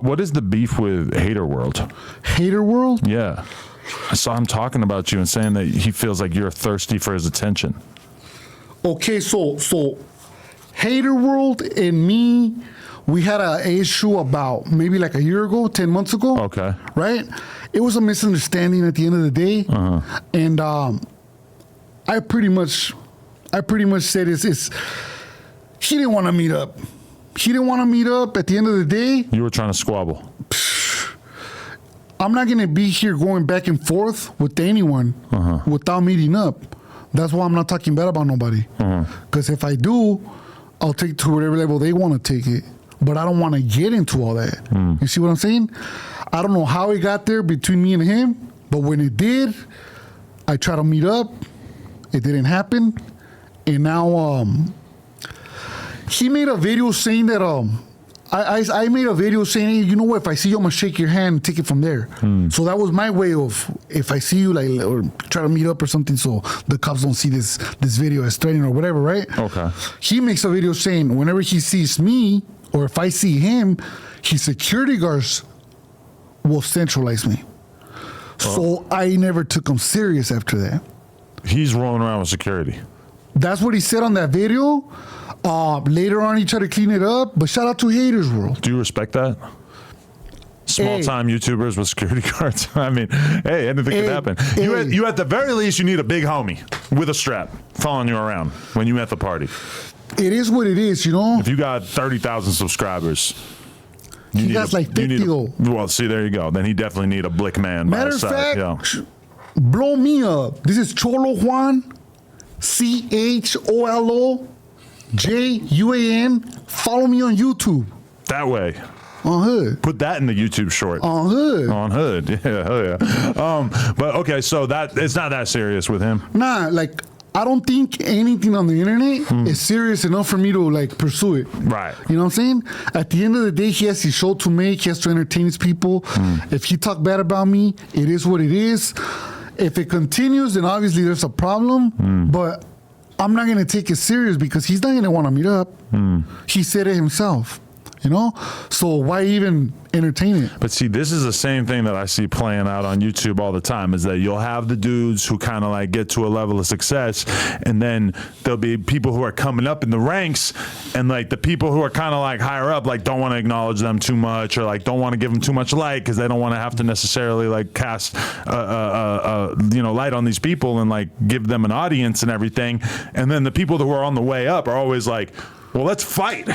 What is the beef with Hater World? Hater World? Yeah. I saw him talking about you and saying that he feels like you're thirsty for his attention. Okay, so Hater World and me, we had an issue about maybe like a year ago, 10 months ago. Okay. Right? It was a misunderstanding at the end of the day. Uh-huh. And I pretty much said it's he didn't want to meet up. He didn't want to meet up at the end of the day. You were trying to squabble. I'm not going to be here going back and forth with anyone without meeting up. That's why I'm not talking bad about nobody. Because if I do, I'll take it to whatever level they want to take it. But I don't want to get into all that. You see what I'm saying? I don't know how it got there between me and him, but when it did, I tried to meet up. It didn't happen. And now he made a video saying that I made a video saying, hey, you know what, if I see you, I'm going to shake your hand and take it from there. So that was my way of, if I see you, like, or try to meet up or something so the cops don't see this video as threatening or whatever, right? Okay. He makes a video saying whenever he sees me or if I see him, his security guards will centralize me. So I never took him serious after that. He's rolling around with security. That's what he said on that video. Later on, he tried to clean it up, but shout out to Haters World. Do you respect that? Small-time YouTubers with security guards. I mean, hey, anything could happen. You at the very least, you need a big homie with a strap following you around when you at the party. It is what it is, you know? If you got 30,000 subscribers, he got like 50 though. Well, see, there you go. Then he definitely need a blick man. Matter of fact, blow me up. This is Cholo Juan, CHOLO JUAN. Follow me on YouTube. That way. On Hood. Put that in the YouTube short. On Hood. On Hood. Yeah, hell yeah. But okay, so that it's not that serious with him. Nah, like I don't think anything on the internet is serious enough for me to like pursue it. Right. You know what I'm saying? At the end of the day, he has his show to make. He has to entertain his people. If he talk bad about me, it is what it is. If it continues, then obviously there's a problem. But I'm not going to take it serious because he's not going to want to meet up. He said it himself. You know? So why even entertain it? But see, this is the same thing that I see playing out on YouTube all the time, is that you'll have the dudes who kind of like get to a level of success, and then there'll be people who are coming up in the ranks, and like the people who are kind of like higher up, like don't want to acknowledge them too much, or like don't want to give them too much light because they don't want to have to necessarily like cast light on these people and like give them an audience and everything. And then the people who are on the way up are always like, well, let's fight.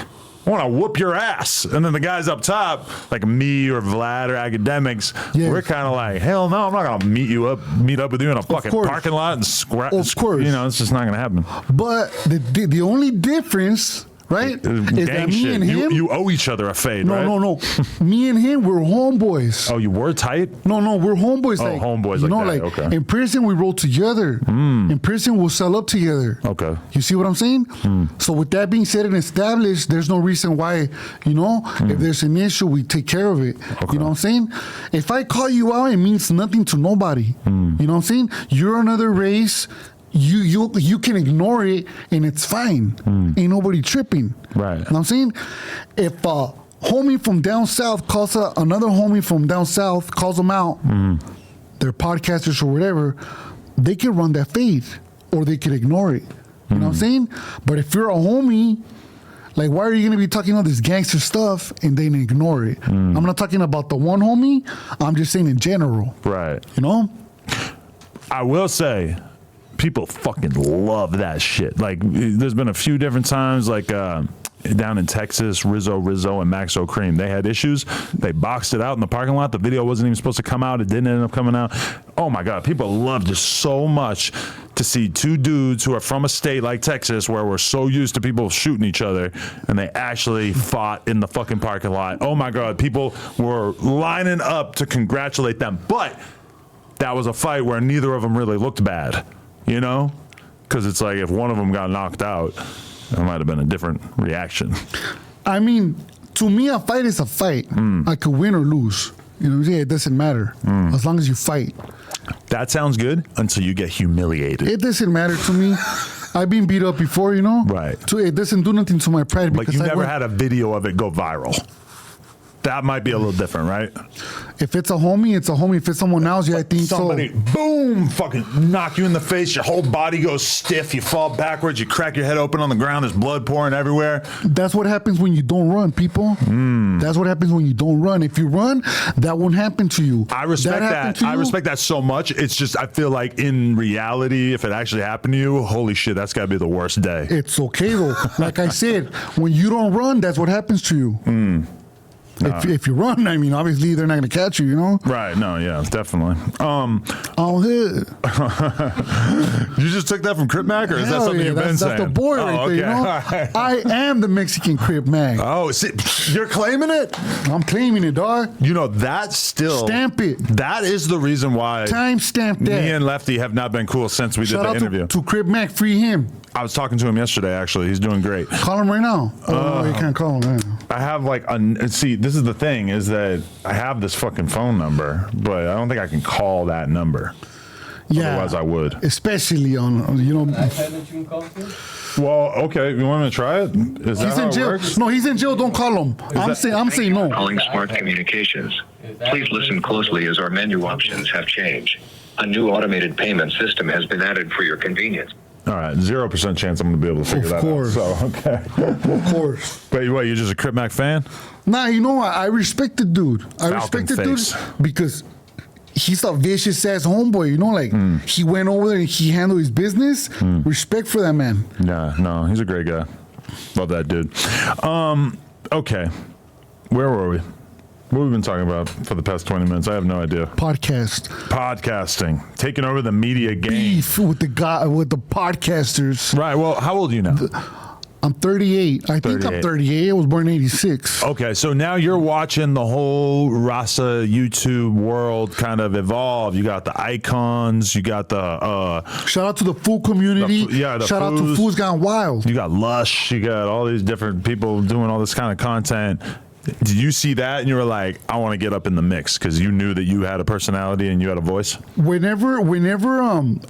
I want to whoop your ass. And then the guys up top, like me or Vlad or academics, we're kind of like, hell no, I'm not going to meet up with you in a fucking parking lot and scrap. Of course. You know, it's just not going to happen. But the only difference, right, is that me and him. You owe each other a fade, right? No. Me and him, we're homeboys. Oh, you were tight? No, we're homeboys. Oh, like, homeboys you know, like that. like okay. In prison, we roll together. In prison, we'll sell up together. Okay. You see what I'm saying? So with that being said and established, there's no reason why, you know, if there's an issue, we take care of it. Okay. You know what I'm saying? If I call you out, it means nothing to nobody. You know what I'm saying? You're another race. You can ignore it and it's fine. Ain't nobody tripping. Right. You know what I'm saying? If a homie from down south calls another homie from down south, calls them out, they're podcasters or whatever, they can run that fade or they can ignore it. You know what I'm saying? But if you're a homie, like, why are you going to be talking all this gangster stuff and then ignore it? I'm not talking about the one homie. I'm just saying in general. Right. You know? I will say, people fucking love that shit. Like, there's been a few different times, like down in Texas, Rizzo and Maxo Cream, they had issues. They boxed it out in the parking lot. The video wasn't even supposed to come out. It didn't end up coming out. Oh my God, people loved it so much to see two dudes who are from a state like Texas where we're so used to people shooting each other, and they actually fought in the fucking parking lot. Oh my God, people were lining up to congratulate them. But that was a fight where neither of them really looked bad. You know, because it's like if one of them got knocked out, there might have been a different reaction. I mean, to me, a fight is a fight. I could win or lose. You know what I'm saying? It doesn't matter as long as you fight. That sounds good until you get humiliated. It doesn't matter to me. I've been beat up before, you know? Right. So it doesn't do nothing to my pride. Like you never had a video of it go viral. that might be a little different, right? If it's a homie, it's a homie. If it's someone else, yeah, I think Somebody, so. boom, fucking knock you in the face. Your whole body goes stiff. You fall backwards. You crack your head open on the ground. There's blood pouring everywhere. That's what happens when you don't run, people. That's what happens when you don't run. If you run, that won't happen to you. I respect that. I respect that so much. It's just, I feel like in reality, if it actually happened to you, holy shit, that's got to be the worst day. It's okay, though. Like I said, when you don't run, that's what happens to you. If you run, I mean, obviously they're not going to catch you, you know? Right. No, yeah, definitely. Oh, hit. You just took that from Crip Mac, or is that something you've been saying? That's the boy right there, you know? Right. I am the Mexican Crip Mac. Oh, see, you're claiming it? I'm claiming it, dog. You know, that still... Stamp it. That is the reason why... Time stamp that. Me and Lefty have not been cool since we did the interview. Shout out to Crip Mac. Free him. I was talking to him yesterday, actually. He's doing great. Call him right now. Oh, no, you can't call him, man. I have like see, this is the thing, is that I have this fucking phone number, but I don't think I can call that number. Yeah. Otherwise I would. Especially on, you know. iPad that you can call to? Well, okay, you want me to try it? Is that He's how in it jail. works? No, he's in jail. Don't call him. I'm saying no. Calling Smart Communications. Please listen closely as our menu options have changed. A new automated payment system has been added for your convenience. All right, 0% chance I'm going to be able to figure Of that course. out. So, okay. Of course. Wait, what, you're just a Crip Mac fan? Nah, you know what? I respect the dude. I Falcon respect the dude face. because he's a vicious ass homeboy. You know, like he went over there and he handled his business. Respect for that man. Yeah, no, he's a great guy. Love that dude. Okay, where were we? What have we been talking about for the past 20 minutes? I have no idea. Podcast Podcasting. Taking over the media game. beef with the podcasters. Right, well, how old are you now? I'm 38. I think I'm 38. 38. I was born in 86. Okay, so now you're watching the whole Rasa YouTube world kind of evolve. You got the icons, you got the Shout out to the food community. the Shout out to foos. Food's Gone Wild. you got Lush, you got all these different people doing all this kind of content. Did you see that and you were like, I want to get up in the mix because you knew that you had a personality and you had a voice? Whenever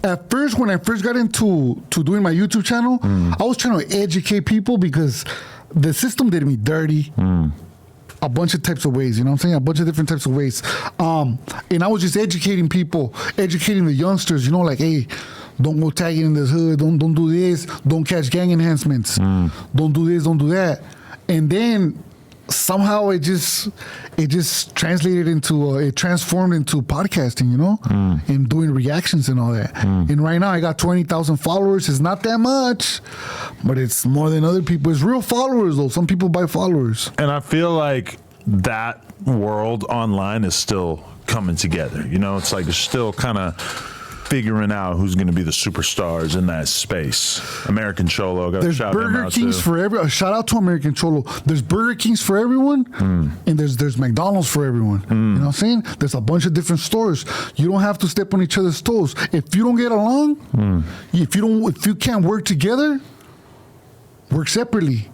at first when I first got into doing my YouTube channel, I was trying to educate people because the system did me dirty. A bunch of types of ways, you know what I'm saying? A bunch of different types of ways. And I was just educating people, educating the youngsters, you know, like, hey, don't go tagging in this hood, don't do this, don't catch gang enhancements, don't do this, don't do that. And then somehow it just translated into it transformed into podcasting, you know, and doing reactions and all that. And right now I got 20,000 followers. It's not that much, but it's more than other people. It's real followers though. Some people buy followers. And I feel like that world online is still coming together. You know, it's like it's still kind of figuring out who's going to be the superstars in that space. American Cholo, got to There's shout him Burger out Kings too. for every. Shout out to American Cholo. There's Burger Kings for everyone, and there's McDonald's for everyone. You know what I'm saying? There's a bunch of different stores. You don't have to step on each other's toes. If you don't get along, if you can't work together, work separately.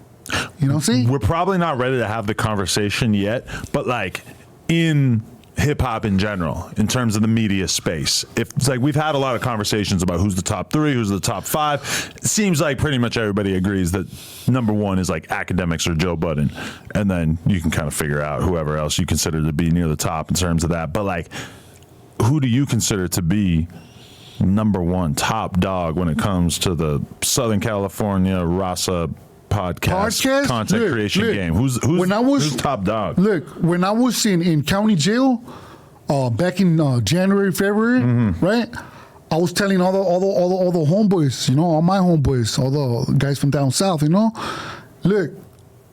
You know what I'm saying? We're probably not ready to have the conversation yet, but like in hip hop in general, in terms of the media space, if it's like we've had a lot of conversations about who's the top 3, who's the top 5. It seems like pretty much everybody agrees that number 1 is like Academics or Joe Budden, and then you can kind of figure out whoever else you consider to be near the top in terms of that. But like, who do you consider to be number 1 top dog when it comes to the Southern California Rasa podcast content creation game? Who's top dog? Look, when I was in county jail, back in January, February, right? I was telling all the homeboys, you know, all my homeboys, all the guys from down south, you know, look,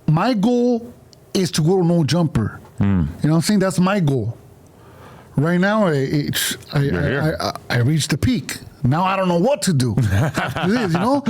my goal is to go to No Jumper. You know what I'm saying? That's my goal. Right now, I reached the peak. Now I don't know what to do after this, you know?